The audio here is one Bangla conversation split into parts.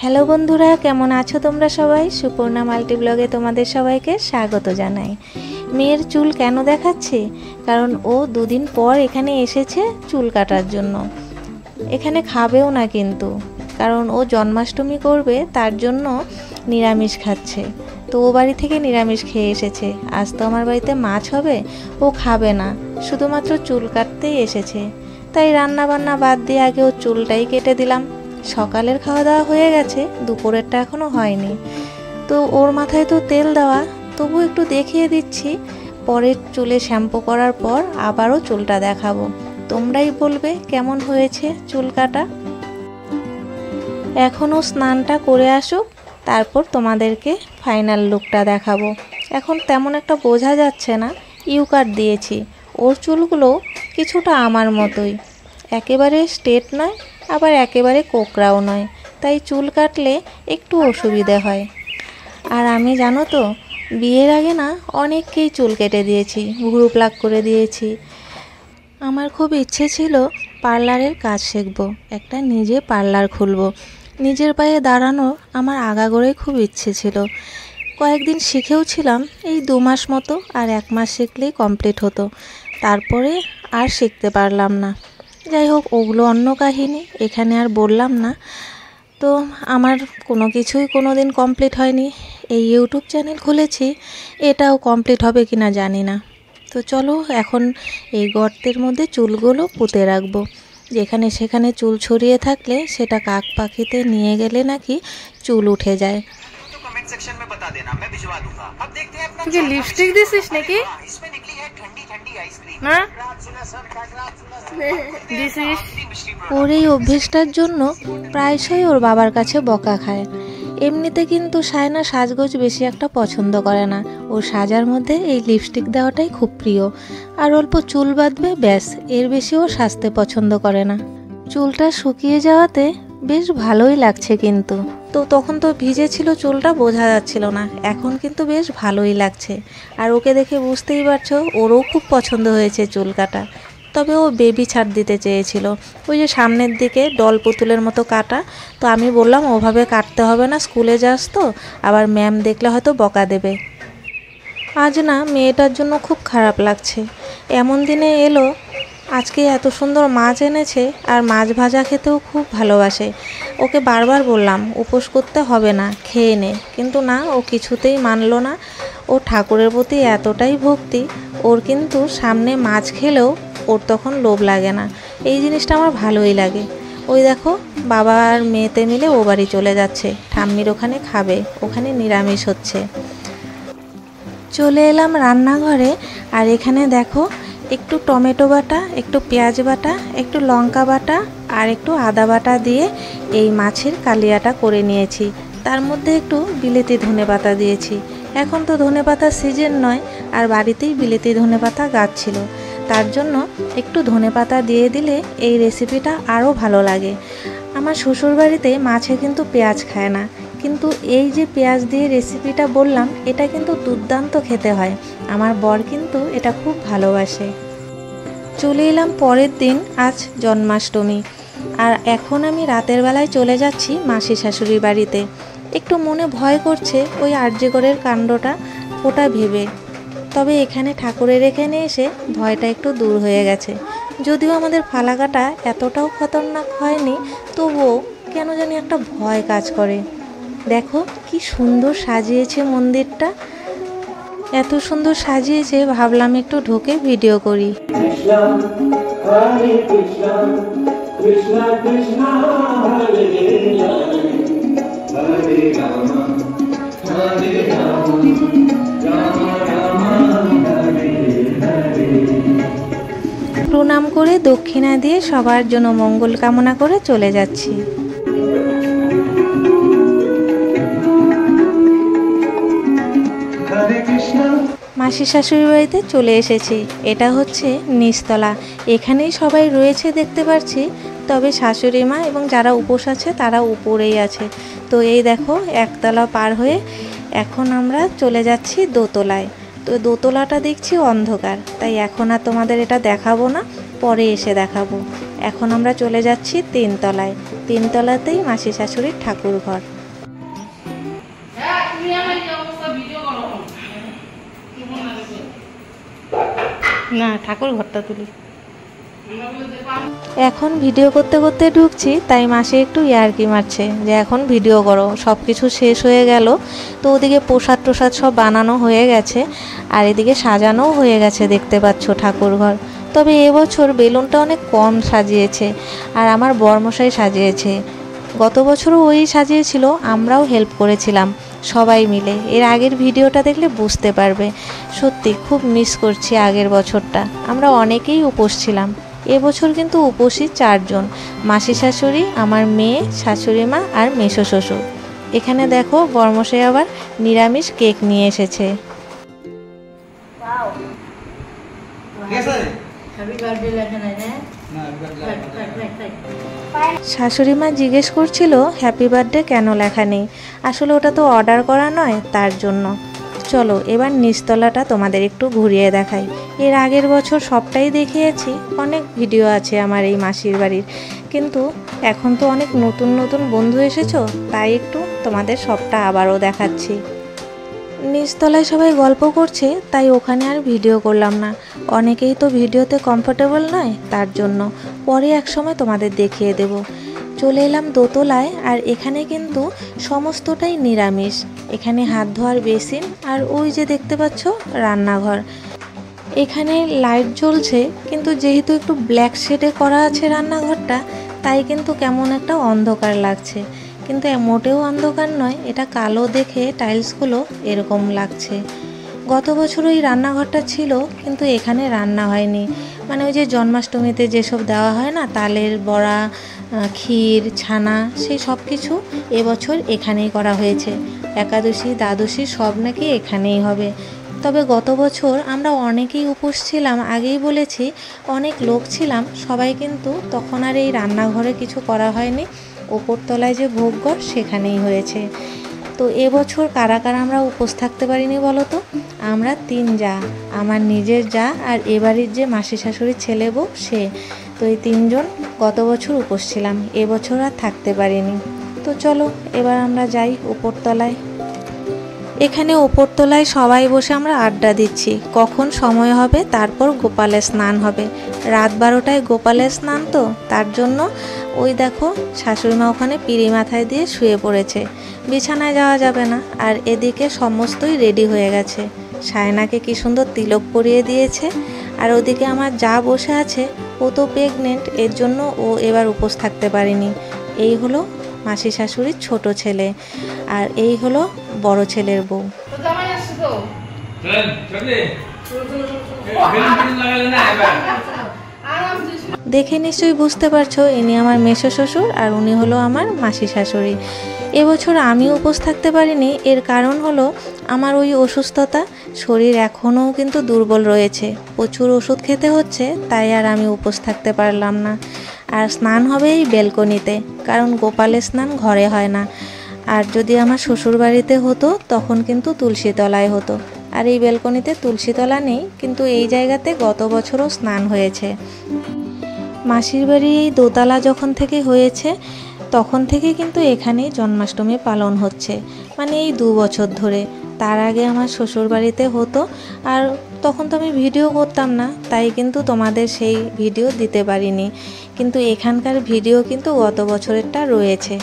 হ্যালো বন্ধুরা, কেমন আছো তোমরা সবাই? সুপর্ণা মাল্টি ব্লগে তোমাদের সবাইকে স্বাগত জানাই। মেয়ের চুল কেন দেখাচ্ছি? কারণ ও দুদিন পর এখানে এসেছে চুল কাটার জন্য। এখানে খাবেও না কিন্তু, কারণ ও জন্মাষ্টমী করবে, তার জন্য নিরামিষ খাচ্ছে। তো ও বাড়ি থেকে নিরামিষ খেয়ে এসেছে। আজ তো আমার বাড়িতে মাছ হবে, ও খাবে না, শুধুমাত্র চুল কাটতেই এসেছে। তাই রান্না বান্না বাদ দিয়ে আগে ও চুলটাই কেটে দিলাম। সকালের খাওয়া দাওয়া হয়ে গেছে, দুপুরেরটা এখনও হয়নি। তো ওর মাথায় তো তেল দেওয়া, তবু একটু দেখিয়ে দিচ্ছি। পরের চুলে শ্যাম্পু করার পর আবারও চুলটা দেখাবো, তোমরাই বলবে কেমন হয়েছে চুল কাটা। এখনও স্নানটা করে আসুক, তারপর তোমাদেরকে ফাইনাল লুকটা দেখাবো। এখন তেমন একটা বোঝা যাচ্ছে না, ইউ কাট দিয়েছি। ওর চুলগুলো কিছুটা আমার মতোই, একেবারে স্ট্রেট নয়, আবার একেবারে কোকড়াও নয়, তাই চুল কাটলে একটু অসুবিধে হয়। আর আমি জানো তো, বিয়ের আগে না অনেককেই চুল কেটে দিয়েছি, ভুরু প্লাক করে দিয়েছি। আমার খুব ইচ্ছে ছিল পার্লারের কাজ শিখবো, একটা নিজে পার্লার খুলবো, নিজের পায়ে দাঁড়ানো আমার আগাগোড়াই খুব ইচ্ছে ছিল। কয়েকদিন শিখেও ছিলাম, এই 2 মাস মতো, আর 1 মাস শিখলেই কমপ্লিট হতো। তারপরে আর শিখতে পারলাম না। যাই হোক, ওগুলো অন্য কাহিনী, এখানে আর বললাম না। তো আমার কোনো কিছুই কোনো দিন কমপ্লিট হয়নি। এই ইউটিউব চ্যানেল খুলেছি, এটাও কমপ্লিট হবে কি না জানি না। তো চলো, এখন এই গর্তের মধ্যে চুলগুলো পুঁতে রাখবো। যেখানে সেখানে চুল ছড়িয়ে থাকলে সেটা কাক পাখিতে নিয়ে গেলে নাকি চুল উঠে যায়। তুই কি লিপস্টিক দিছিস নাকি? না দিছিস? ওর এই অভ্যেসটার জন্য প্রায়শই ওর বাবার কাছে বকা খায়। এমনিতে কিন্তু সায়না সাজগোজ বেশি একটা পছন্দ করে না, ও সাজার মধ্যে এই লিপস্টিক দেওয়াটাই খুব প্রিয়। আর অল্প চুল বাঁধবে ব্যাস, এর বেশি ও সাজতে পছন্দ করে না। চুলটা শুকিয়ে যাওয়াতে বেশ ভালোই লাগছে কিন্তু। তো তখন তো ভিজে ছিল চুলটা, বোঝা যাচ্ছিল না, এখন কিন্তু বেশ ভালোই লাগছে। আর ওকে দেখে বুঝতেই পারছো, ওরও খুব পছন্দ হয়েছে চুল কাটা। তবে ও বেবি ছাড় দিতে চেয়েছিল, ওই যে সামনের দিকে ডল পুতুলের মতো কাটা। তো আমি বললাম ওভাবে কাটতে হবে না, স্কুলে যাস তো, আবার ম্যাম দেখলে হয়তো বকা দেবে। আজ না মেয়েটার জন্য খুব খারাপ লাগছে। এমন দিনে এলো, আজকে এত সুন্দর মাছ এনেছে, আর মাছ ভাজা খেতেও খুব ভালোবাসে। ওকে বারবার বললাম উপোস করতে হবে না, খেয়ে নে, কিন্তু না, ও কিছুতেই মানলো না। ও ঠাকুরের প্রতি এতটাই ভক্তি, ওর কিন্তু সামনে মাছ খেলেও ওর তখন লোভ লাগে না। এই জিনিসটা আমার ভালোই লাগে। ওই দেখো, বাবা আর মেয়েতে মিলে ও বাড়ি চলে যাচ্ছে, ঠাম্মির ওখানে খাবে, ওখানে নিরামিষ হচ্ছে। চলে এলাম রান্নাঘরে, আর এখানে দেখো একটু টমেটো বাটা, একটু পেঁয়াজ বাটা, একটু লঙ্কা বাটা, আর একটু আদা বাটা দিয়ে এই মাছের কালিয়াটা করে নিয়েছি। তার মধ্যে একটু বিলেতি ধনেপাতা দিয়েছি। এখন তো ধনেপাতার সিজন নয়, আর বাড়িতেই বিলেতি ধনেপাতা গাছ ছিল, তার জন্য একটু ধনেপাতা দিয়ে দিলে এই রেসিপিটা আরও ভালো লাগে। আমার শ্বশুরবাড়িতে মাছে কিন্তু পেঁয়াজ খায় না, কিন্তু এই যে পেঁয়াজ দিয়ে রেসিপিটা বললাম, এটা কিন্তু দুর্দান্ত খেতে হয়। আমার বর কিন্তু এটা খুব ভালোবাসে। চলে এলাম পরের দিন, আজ জন্মাষ্টমী। আর এখন আমি রাতের বেলায় চলে যাচ্ছি মাসি শাশুড়ির বাড়িতে। একটু মনে ভয় করছে ওই আরজিকরের কাণ্ডটা, ওটা ভেবে। তবে এখানে ঠাকুরের এখানে এসে ভয়টা একটু দূর হয়ে গেছে। যদিও আমাদের ফালাকাটা এতটাও খতরনাক হয়নি, তবুও কেন জানি একটা ভয় কাজ করে। দেখো কি সুন্দর সাজিয়েছে মন্দিরটা, এত সুন্দর সাজিয়েছে, ভাবলাম একটু ঢুকে ভিডিও করি। প্রণাম করে দক্ষিণা দিয়ে সবার জন্য মঙ্গল কামনা করে চলে যাচ্ছি। মাসি শাশুড়ি বাড়িতে চলে এসেছি। এটা হচ্ছে নিচতলা, এখানেই সবাই রয়েছে দেখতে পাচ্ছি। তবে শাশুড়ি মা এবং যারা উপোস আছে তারা উপরেই আছে। তো এই দেখো, একতলা পার হয়ে এখন আমরা চলে যাচ্ছি দোতলায়। তো দোতলাটা দেখছি অন্ধকার, তাই এখন আর তোমাদের এটা দেখাবো না, পরে এসে দেখাবো। এখন আমরা চলে যাচ্ছি 3 তলায়। তিনতলাতেই মাসি শাশুড়ির ঠাকুর ঘর। না, ঠাকুর ঘরটা তুলি। এখন ভিডিও করতে করতে ঢুকছি, তাই মাসি একটু ইয়ার্কি মারছে যে এখন ভিডিও করো, সব কিছু শেষ হয়ে গেল। তো ওদিকে প্রসাদ টোসাদ সব বানানো হয়ে গেছে, আর এদিকে সাজানোও হয়ে গেছে, দেখতে পাচ্ছ ঠাকুর ঘর। তবে এবছর বেলুনটা অনেক কম সাজিয়েছে, আর আমার বরমশাই সাজিয়েছে। গত বছরও ওই সাজিয়েছিল, আমরাও হেল্প করেছিলাম সবাই মিলে। এর আগের ভিডিওটা দেখলে বুঝতে পারবে। সত্যি খুব মিস করছি আগের বছরটা, আমরা অনেকেই উপোস ছিলাম। এবছর কিন্তু উপোসী 4 জন, মাসি শাশুড়ি, আমার মেয়ে, শাশুড়ি মা আর মেসো শ্বশুর। এখানে দেখো বরমশাই আবার নিরামিষ কেক নিয়ে এসেছে। শাশুড়ি মা জিজ্ঞেস করছিল হ্যাপি বার্থডে কেন লেখা নেই, আসলে ওটা তো অর্ডার করা নয়, তার জন্য। চলো এবার নিচতলাটা তোমাদের একটু ঘুরিয়ে দেখাই। এর আগের বছর সবটাই দেখিয়েছি, অনেক ভিডিও আছে আমার এই মাসির বাড়ির, কিন্তু এখন তো অনেক নতুন নতুন বন্ধু এসেছো, তাই একটু তোমাদের সবটা আবারও দেখাচ্ছি। নিচতলায় সবাই গল্প করছে, তাই ওখানে আর ভিডিও করলাম না। অনেকেই তো ভিডিওতে কমফোর্টেবল নয়, তার জন্য পরে এক সময় তোমাদের দেখিয়ে দেব। চলে এলাম দোতলায়, আর এখানে কিন্তু সমস্তটাই নিরামিষ। এখানে হাত ধোয়ার বেসিন, আর ওই যে দেখতে পাচ্ছ রান্নাঘর। এখানে লাইট জ্বলছে, কিন্তু যেহেতু একটু ব্ল্যাক শেডে করা আছে রান্নাঘরটা, তাই কিন্তু কেমন একটা অন্ধকার লাগছে। কিন্তু মোটেও অন্ধকার নয়, এটা কালো দেখে টাইলসগুলো এরকম লাগছে। গত বছর ওই রান্নাঘরটা ছিল, কিন্তু এখানে রান্না হয়নি। মানে ওই যে জন্মাষ্টমীতে যেসব দেওয়া হয় না, তালের বড়া, ক্ষীর, ছানা, সেই সব কিছু এবছর এখানেই করা হয়েছে। একাদশী, দ্বাদশী সব নাকি এখানেই হবে। তবে গত বছর আমরা অনেকেই উপোস ছিলাম, আগেই বলেছি, অনেক লোক ছিলাম সবাই, কিন্তু তখন আর এই রান্নাঘরে কিছু করা হয়নি। ওপরতলায় যে ভোগঘর সেখানেই হয়েছে। তো এবছর কারা কারা আমরা উপোস থাকতে পারিনি বলো তো? আমরা 3 যা, আমার নিজের যা, আর এবাড়ির যে মাসি শাশুড়ির ছেলে বউ সে। তো এই 3 জন গত বছর উপোস ছিলাম, এবছর আর থাকতে পারিনি। তো চলো এবার আমরা যাই উপরতলায়। এখানে ওপরতলায় সবাই বসে আমরা আড্ডা দিচ্ছি, কখন সময় হবে, তারপর গোপালের স্নান হবে। রাত 12টায় গোপালের স্নান, তো তার জন্য ওই দেখো শাশুড়িমা ওখানে পিঁড়ি মাথায় দিয়ে শুয়ে পড়েছে, বিছানায় যাওয়া যাবে না। আর এদিকে সমস্তই রেডি হয়ে গেছে, সায়নাকে কি সুন্দর তিলক পরিয়ে দিয়েছে। আর ওদিকে আমার যা বসে আছে, ও তো প্রেগনেন্ট, এর জন্য ও এবার উপোস থাকতে পারেনি। এই হলো মাসি শাশুড়ির ছোট ছেলে, আর এই হলো বড় ছেলের বউ। দেখে নিশ্চয়ই বুঝতে পারছো, ইনি আমার মেসো শ্বশুর, আর উনি হলো আমার মাসি শাশুড়ি। এবছর আমি উপোস থাকতে পারিনি, এর কারণ হলো আমার ওই অসুস্থতা, শরীর এখনও কিন্তু দুর্বল রয়েছে, প্রচুর ওষুধ খেতে হচ্ছে, তাই আর আমি উপোস থাকতে পারলাম না। আর স্নান হবে এই বেলকনিতে, কারণ গোপালের স্নান ঘরে হয় না। আর যদি আমার শ্বশুর বাড়িতে হতো তখন কিন্তু তুলসীতলায় হতো, আর এই বেলকনিতে তুলসীতলা নেই, কিন্তু এই জায়গাতে গত বছরও স্নান হয়েছে। মাসির বাড়ি এই দোতলা যখন থেকে হয়েছে, তখন থেকে কিন্তু এখানেই জন্মাষ্টমী পালন হচ্ছে, মানে এই 2 বছর ধরে। তার আগে আমার শ্বশুর বাড়িতে হতো, আর তখন তো আমি ভিডিও করতাম না, তাই কিন্তু তোমাদের সেই ভিডিও দিতে পারিনি। কিন্তু এখানকার ভিডিও কিন্তু গত বছরেরটা রয়েছে।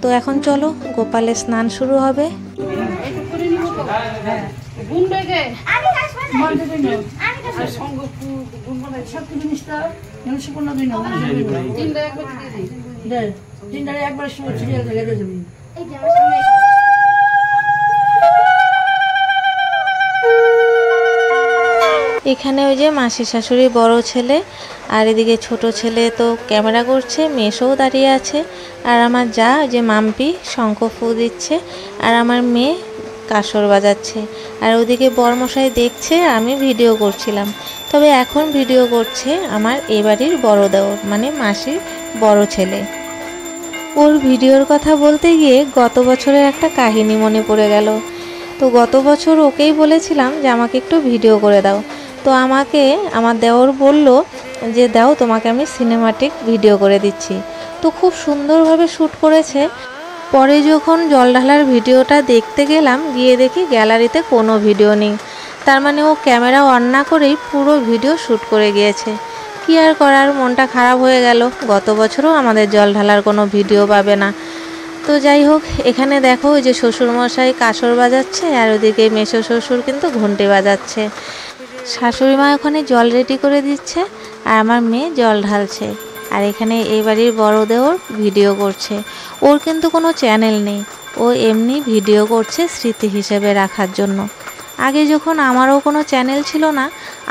তো এখন চলো গোপালের স্নান শুরু হবে। এখানে ওই যে মাসি শাশুড়ি বড় ছেলে, আর এদিকে ছোট ছেলে তো ক্যামেরা করছে, মেয়েও দাঁড়িয়ে আছে, আর আমার যা ওই যে মাম্পি শঙ্খ ফু দিচ্ছে, আর আমার মেয়ে কাসর বাজাচ্ছে, আর ওদিকে বরমশাই দেখছে আমি ভিডিও করছিলাম। তবে এখন ভিডিও করছে আমার এবাড়ির বড় দেওর, মানে মাসির বড় ছেলে। ওর ভিডিওর কথা বলতে গিয়ে গত বছরের একটা কাহিনী মনে পড়ে গেল। তো গত বছর ওকেই বলেছিলাম যে আমাকে একটু ভিডিও করে দাও, তো আমাকে আমার দেওর বলল যে দাও তোমাকে আমি সিনেমাটিক ভিডিও করে দিচ্ছি। তো খুব সুন্দরভাবে শ্যুট করেছে। পরে যখন জল ঢালার ভিডিওটা দেখতে গেলাম, গিয়ে দেখি গ্যালারিতে কোনো ভিডিও নেই। তার মানে ও ক্যামেরা অন না করেই পুরো ভিডিও শ্যুট করে গিয়েছে। কি আর করার, মনটা খারাপ হয়ে গেল। গত বছরও আমাদের জল ঢালার কোনো ভিডিও পাবে না। তো যাই হোক, এখানে দেখো ওই যে শ্বশুরমশাই কাসর বাজাচ্ছে আর ওদিকে মেসো শ্বশুর কিন্তু ঘন্টি বাজাচ্ছে। শাশুড়ি মা ওখানে জল রেডি করে দিচ্ছে আর আমার মেয়ে জল ঢালছে। আর এখানে এই বাড়ির বড় দেওর ভিডিও করছে। ওর কিন্তু কোনো চ্যানেল নেই, ও এমনি ভিডিও করছে স্মৃতি হিসেবে রাখার জন্য। আগে যখন আমারও কোনো চ্যানেল ছিল না,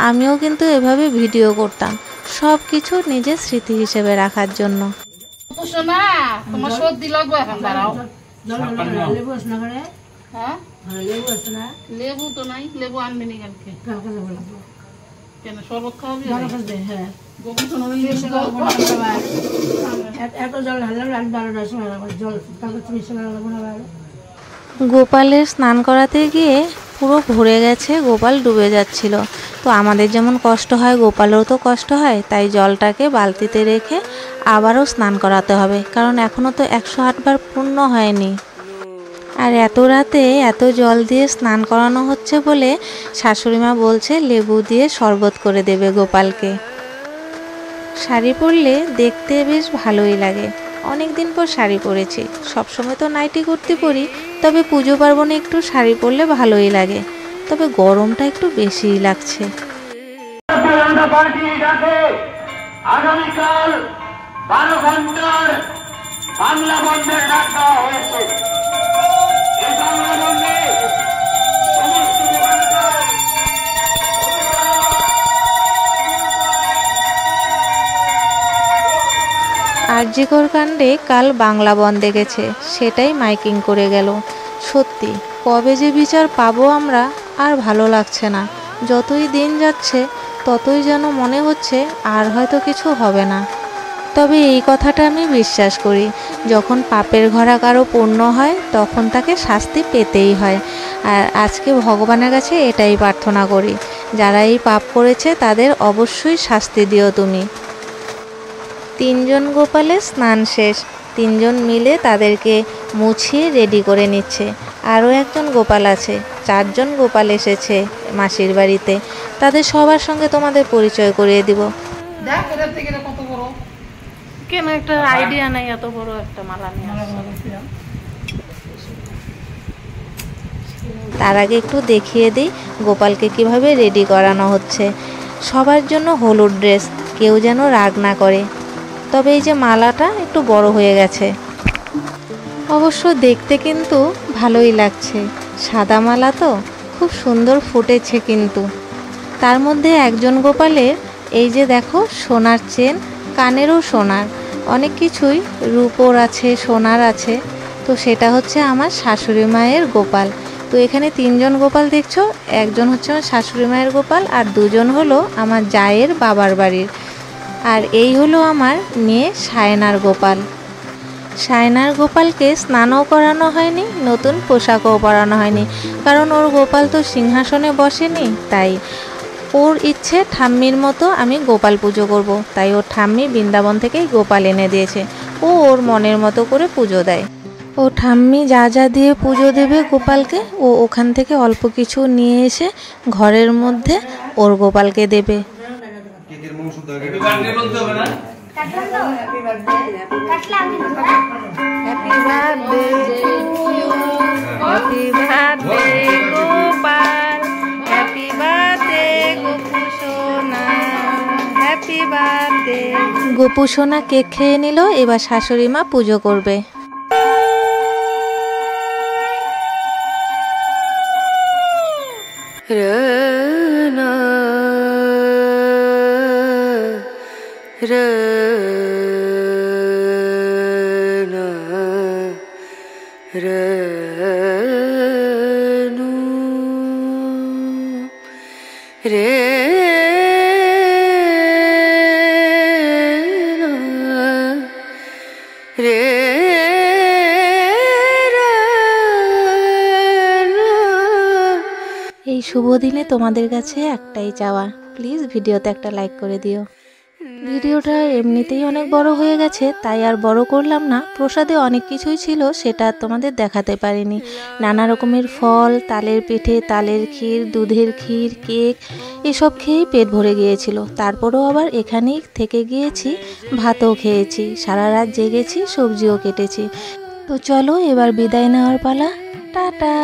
আমিও কিন্তু এভাবে ভিডিও করতাম, সব কিছু নিজের স্মৃতি হিসেবে রাখার জন্য। তোমার সর্দি লাগবে এখন, দাঁড়াও। হ্যাঁ, লেবু তো নাই, লেবু আনবি নি কালকে? কেন, শরবত খাওয়াবি? গোপালের স্নান করাতে গিয়ে পুরো ভরে গেছে, গোপাল ডুবে যাচ্ছিল। তো আমাদের যেমন কষ্ট হয়, গোপালেরও তো কষ্ট হয়। তাই জলটাকে বালতিতে রেখে আবারও স্নান করাতে হবে, কারণ এখনও তো 108 বার পূর্ণ হয়নি। আর এত রাতে এত জল দিয়ে স্নান করানো হচ্ছে বলে শাশুড়িমা বলছে লেবু দিয়ে শরবত করে দেবে গোপালকে। শাড়ি পরলে দেখতে বেশ ভালোই লাগে। অনেক দিন পর শাড়ি পরেছি, সবসময় তো নাইটি কুর্তি পরি, তবে পুজো পার্বণে একটু শাড়ি পরলে ভালোই লাগে। তবে গরমটা একটু বেশিই লাগছে। আগামীকাল 12 ঘন্টার বাংলা বন্ধের ডাক দেওয়া হয়েছে। এই বাংলা বন্ধে সমস্ত আরজিকর কাণ্ডে কাল বাংলা বন্ধে গেছে, সেটাই মাইকিং করে গেল। সত্যি কবে যে বিচার পাবো আমরা, আর ভালো লাগছে না। যতই দিন যাচ্ছে ততই যেন মনে হচ্ছে আর হয়তো কিছু হবে না। তবে এই কথাটা আমি বিশ্বাস করি, যখন পাপের ঘরা কারো পূর্ণ হয় তখন তাকে শাস্তি পেতেই হয়। আর আজকে ভগবানের কাছে এটাই প্রার্থনা করি, যারা এই পাপ করেছে তাদের অবশ্যই শাস্তি দিও তুমি। 3 জন গোপালের স্নান শেষ, 3 জন মিলে তাদেরকে মুছিয়ে রেডি করে নিচ্ছে। আরও একজন গোপাল আছে, 4 জন গোপাল এসেছে মাসির বাড়িতে। তাদের সবার সঙ্গে তোমাদের পরিচয় করিয়ে দিব। দেখ এটার থেকে এটা কত বড়, কেন একটা আইডিয়া নাই এত বড় একটা মালা নিয়ে আসছে। তার আগে একটু দেখিয়ে দিই গোপালকে কিভাবে রেডি করানো হচ্ছে। সবার জন্য হলুদ ড্রেস, কেউ যেন রাগ না করে। তবে এই যে মালাটা একটু বড় হয়ে গেছে, অবশ্য দেখতে কিন্তু ভালোই লাগছে। সাদা মালা তো খুব সুন্দর ফুটেছে কিন্তু। তার মধ্যে একজন গোপালের এই যে দেখো সোনার চেন, কানেরও সোনার, অনেক কিছুই রূপোর আছে, সোনার আছে। তো সেটা হচ্ছে আমার শাশুড়ি মায়ের গোপাল। তো এখানে 3 জন গোপাল দেখছো, একজন হচ্ছে আমার শাশুড়ি মায়ের গোপাল আর 2 জন হলো আমার জায়ের বাবার বাড়ির। আর এই হলো আমার মেয়ে সায়নার গোপাল। সায়নার গোপালকে স্নানও করানো হয়নি, নতুন পোশাকও পরানো হয়নি, কারণ ওর গোপাল তো সিংহাসনে বসেনি। তাই ওর ইচ্ছে ঠাম্মির মতো আমি গোপাল পুজো করব। তাই ওর ঠাম্মি বৃন্দাবন থেকেই গোপাল এনে দিয়েছে। ও ওর মনের মতো করে পুজো দেয়। ও ঠাম্মি যা যা দিয়ে পুজো দেবে গোপালকে, ও ওখান থেকে অল্প কিছু নিয়ে এসে ঘরের মধ্যে ওর গোপালকে দেবে। গোপু সোনা কেক খেয়ে নিল, এবার শাশুড়ি মা পুজো করবে। এই শুভ দিনে তোমাদের কাছে একটাই চাওয়া, প্লিজ ভিডিওতে একটা লাইক করে দিও। ভিডিওটা এমনিতেই অনেক বড় হয়ে গেছে, তাই আর বড় করলাম না। প্রসাদে অনেক কিছুই ছিল, সেটা তোমাদের দেখাতে পারিনি। নানা রকমের ফল, তালের পিঠে, তালের ক্ষীর, দুধের ক্ষীর, কেক, এসব খেয়েই পেট ভরে গিয়েছিল। তারপরেও আবার এখানেই থেকে গিয়েছি, ভাতও খেয়েছি, সারা রাত জেগেছি, সবজিও কেটেছি। তো চলো এবার বিদায় নেওয়ার পালা। টাটা।